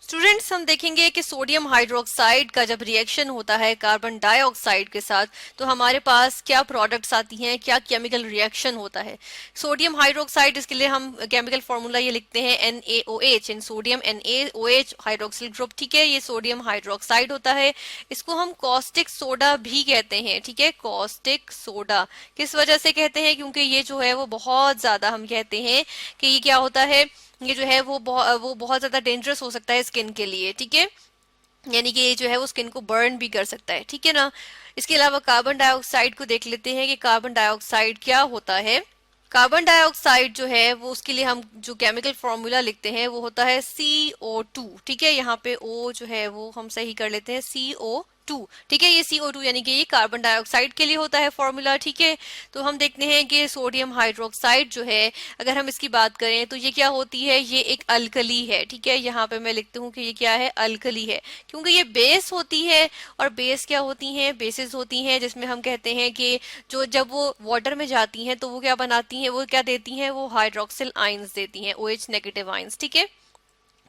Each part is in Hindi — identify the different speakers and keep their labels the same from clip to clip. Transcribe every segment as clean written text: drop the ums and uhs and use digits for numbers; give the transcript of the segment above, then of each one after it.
Speaker 1: स्टूडेंट्स, हम देखेंगे कि सोडियम हाइड्रोक्साइड का जब रिएक्शन होता है कार्बन डाइऑक्साइड के साथ तो हमारे पास क्या प्रोडक्ट्स आती हैं, क्या केमिकल रिएक्शन होता है। सोडियम हाइड्रोक्साइड, इसके लिए हम केमिकल फॉर्मूला ये लिखते हैं NaOH, इन सोडियम NaOH हाइड्रोक्सिल ग्रुप। ठीक है, ये सोडियम हाइड्रोक्साइड होता है। इसको हम कॉस्टिक सोडा भी कहते हैं। ठीक है, कॉस्टिक सोडा किस वजह से कहते हैं, क्योंकि ये जो है वो बहुत ज्यादा, हम कहते हैं कि ये क्या होता है, ये जो है वो बहुत ज्यादा डेंजरस हो सकता है स्किन के लिए। ठीक है, यानी कि ये जो है वो स्किन को बर्न भी कर सकता है। ठीक है ना। इसके अलावा कार्बन डाइऑक्साइड को देख लेते हैं कि कार्बन डाइऑक्साइड क्या होता है। कार्बन डाइऑक्साइड जो है वो, उसके लिए हम जो केमिकल फॉर्मूला लिखते हैं वो होता है CO2। ठीक है, यहाँ पे O जो है वो हम सही कर लेते हैं CO2। ठीक है, ये CO2 यानी कि ये कार्बन डाइऑक्साइड के लिए होता है फॉर्मूला। ठीक है, तो हम देखते हैं कि सोडियम हाइड्रोक्साइड जो है, अगर हम इसकी बात करें तो ये क्या होती है, ये एक अल्कली है। ठीक है, यहाँ पे मैं लिखती हूँ कि ये क्या है, अल्कली है, क्योंकि ये बेस होती है। और बेस क्या होती हैं, बेसिस होती हैं जिसमें हम कहते हैं कि जो जब वो वाटर में जाती हैं तो वो क्या बनाती हैं, वो क्या देती हैं, वो हाइड्रोक्सिल आयंस देती हैं, OH नेगेटिव आयंस। ठीक है,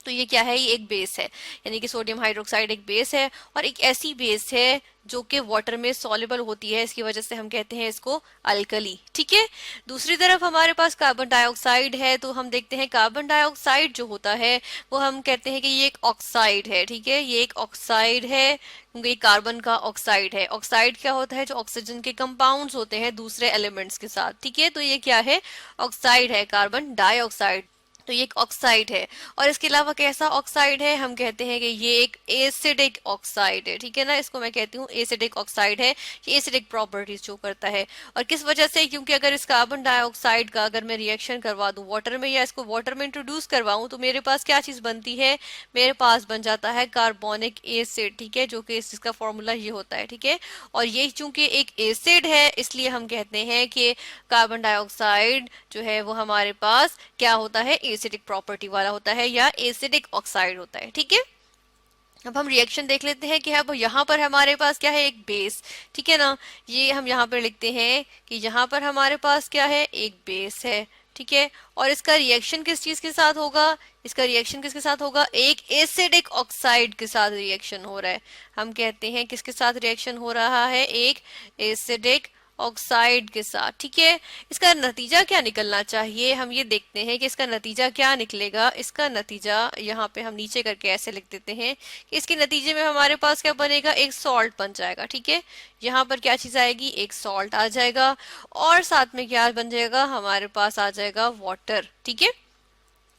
Speaker 1: तो ये क्या है, ये एक बेस है, यानी कि सोडियम हाइड्रोक्साइड एक बेस है, और एक ऐसी बेस है जो कि वाटर में सॉल्युबल होती है, इसकी वजह से हम कहते हैं इसको अल्कली। ठीक है, दूसरी तरफ हमारे पास कार्बन डाइऑक्साइड है, तो हम देखते हैं कार्बन डाइऑक्साइड जो होता है वो हम कहते हैं कि ये एक ऑक्साइड है। ठीक है, ये एक ऑक्साइड है, क्योंकि ये कार्बन का ऑक्साइड है। ऑक्साइड क्या होता है, जो ऑक्सीजन के कंपाउंड्स होते हैं दूसरे एलिमेंट्स के साथ। ठीक है, तो ये क्या है, ऑक्साइड है, कार्बन डाइऑक्साइड। तो ये एक ऑक्साइड है। और इसके अलावा कैसा ऑक्साइड है, हम कहते हैं कि ये एक एसिडिक ऑक्साइड है। ठीक है ना, इसको मैं कहती हूँ एसिडिक ऑक्साइड है। ये एसिडिक प्रॉपर्टीज शो करता है। और किस वजह से, क्योंकि अगर इस कार्बन डाइऑक्साइड का अगर मैं रिएक्शन करवा दूं वाटर में, या इसको वाटर में इंट्रोड्यूस करवाऊं, तो मेरे पास क्या चीज बनती है, मेरे पास बन जाता है कार्बोनिक एसिड। ठीक है, जो कि इसका फॉर्मूला ये होता है। ठीक है, और ये चूंकि एक एसिड है, इसलिए हम कहते हैं कि कार्बन डाइऑक्साइड जो है वो हमारे पास क्या होता है, एसिडिक प्रॉपर्टी वाला होता है, या एसिडिक ऑक्साइड होता है। ठीक है, अब हम रिएक्शन देख लेते हैं कि अब यहाँ पर हमारे पास क्या है, एक बेस। ठीक है ना, ये हम यहाँ पर लिखते हैं कि यहाँ पर हमारे पास क्या है, एक बेस है। ठीक है, और इसका रिएक्शन किस चीज के साथ होगा, इसका रिएक्शन किसके साथ होगा, एक एसिडिक ऑक्साइड के साथ रिएक्शन हो रहा है। हम कहते हैं किसके साथ रिएक्शन हो रहा है, एक एसिडिक ऑक्साइड के साथ। ठीक है, इसका नतीजा क्या निकलना चाहिए, हम ये देखते हैं कि इसका नतीजा क्या निकलेगा। इसका नतीजा यहाँ पे हम नीचे करके ऐसे लिख देते हैं कि इसके नतीजे में हमारे पास क्या बनेगा, एक सॉल्ट बन जाएगा। ठीक है, यहाँ पर क्या चीज आएगी, एक सॉल्ट आ जाएगा, और साथ में क्या बन जाएगा, हमारे पास आ जाएगा वाटर। ठीक है,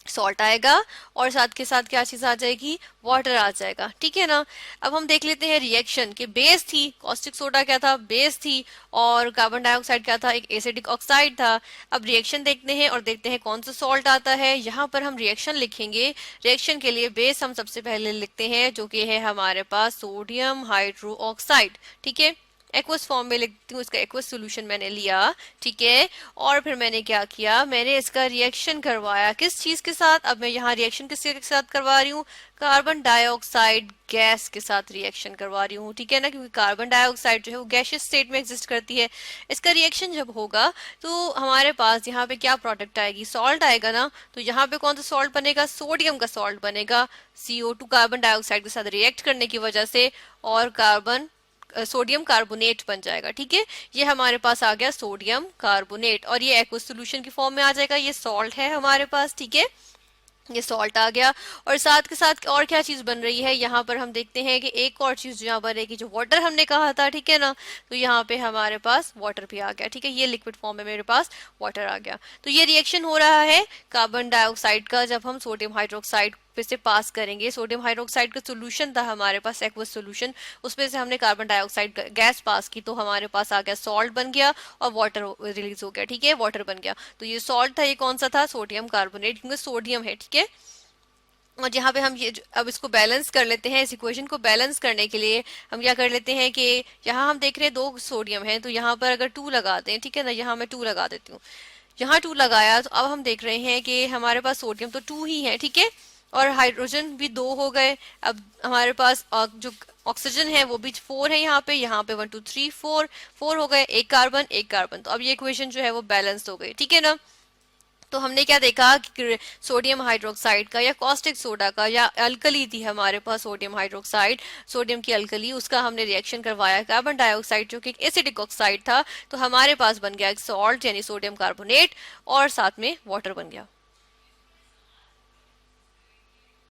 Speaker 1: सॉल्ट आएगा और साथ के साथ क्या चीज आ जाएगी, वाटर आ जाएगा। ठीक है ना। अब हम देख लेते हैं रिएक्शन के, बेस थी, कॉस्टिक सोडा क्या था, बेस थी, और कार्बन डाइऑक्साइड क्या था, एक एसिडिक ऑक्साइड था। अब रिएक्शन देखते हैं और देखते हैं कौन सा सॉल्ट आता है। यहाँ पर हम रिएक्शन लिखेंगे। रिएक्शन के लिए बेस हम सबसे पहले लिखते हैं, जो कि है हमारे पास सोडियम हाइड्रो ऑक्साइड। ठीक है, एक्वस फॉर्म में लिखती हूँ, इसका एक्वस सॉल्यूशन मैंने लिया। ठीक है, और फिर मैंने क्या किया, मैंने इसका रिएक्शन करवाया किस चीज के साथ, अब मैं यहाँ रिएक्शन किसके साथ करवा रही हूँ, कार्बन डाइऑक्साइड गैस के साथ रिएक्शन करवा रही हूँ। ठीक है ना, क्योंकि कार्बन डाइऑक्साइड जो है वो गैसियस स्टेट में एग्जिस्ट करती है। इसका रिएक्शन जब होगा तो हमारे पास यहाँ पे क्या प्रोडक्ट आएगी, सॉल्ट आएगा ना। तो यहाँ पे कौन सा सॉल्ट बनेगा, सोडियम का सॉल्ट बनेगा, CO2 कार्बन डाइऑक्साइड के साथ रिएक्ट करने की वजह से, और सोडियम कार्बोनेट बन जाएगा। ठीक है, ये हमारे पास आ गया सोडियम कार्बोनेट, और ये एक्वस सॉल्यूशन की फॉर्म में आ जाएगा। ये सॉल्ट है हमारे पास। ठीक है, ये सॉल्ट आ गया, और साथ के साथ और क्या चीज बन रही है, यहाँ पर हम देखते हैं कि एक और चीज यहाँ बनेगी, जो वाटर हमने कहा था। ठीक है ना, तो यहाँ पे हमारे पास वाटर भी आ गया। ठीक है, ये लिक्विड फॉर्म में मेरे पास वाटर आ गया। तो ये रिएक्शन हो रहा है कार्बन डाइऑक्साइड का, जब हम सोडियम हाइड्रोक्साइड पे से पास करेंगे। सोडियम हाइड्रोक्साइड का सोल्यूशन था हमारे पास एक्वस सोल्यूशन, उसमें से हमने कार्बन डाइऑक्साइड गैस पास की, तो हमारे पास आ गया सॉल्ट बन गया, और वाटर रिलीज हो गया। ठीक है, वाटर बन गया। तो ये सॉल्ट था, ये कौन सा था, सोडियम कार्बोनेट, क्योंकि सोडियम है। ठीक है, और यहाँ पे हम ये अब इसको बैलेंस कर लेते हैं। इस इक्वेशन को बैलेंस करने के लिए हम क्या कर लेते हैं कि यहाँ हम देख रहे हैं दो सोडियम है, तो यहाँ पर अगर 2 लगाते हैं, ठीक है ना, यहाँ मैं 2 लगा देती हूँ। यहाँ 2 लगाया तो अब हम देख रहे हैं कि हमारे पास सोडियम तो 2 ही है। ठीक है, और हाइड्रोजन भी 2 हो गए। अब हमारे पास जो ऑक्सीजन है वो भी 4 है, यहाँ पे 1 2 3 4 4 हो गए, एक कार्बन एक कार्बन। तो अब ये इक्वेशन जो है वो बैलेंस हो गई। ठीक है ना। तो हमने क्या देखा कि सोडियम हाइड्रोक्साइड का या कॉस्टिक सोडा का या अल्कली थी हमारे पास सोडियम हाइड्रोक्साइड, सोडियम की अल्कली, उसका हमने रिएक्शन करवाया कार्बन डाइऑक्साइड जो कि एक एसिडिक ऑक्साइड था, तो हमारे पास बन गया एक सॉल्ट यानी सोडियम कार्बोनेट और साथ में वाटर बन गया।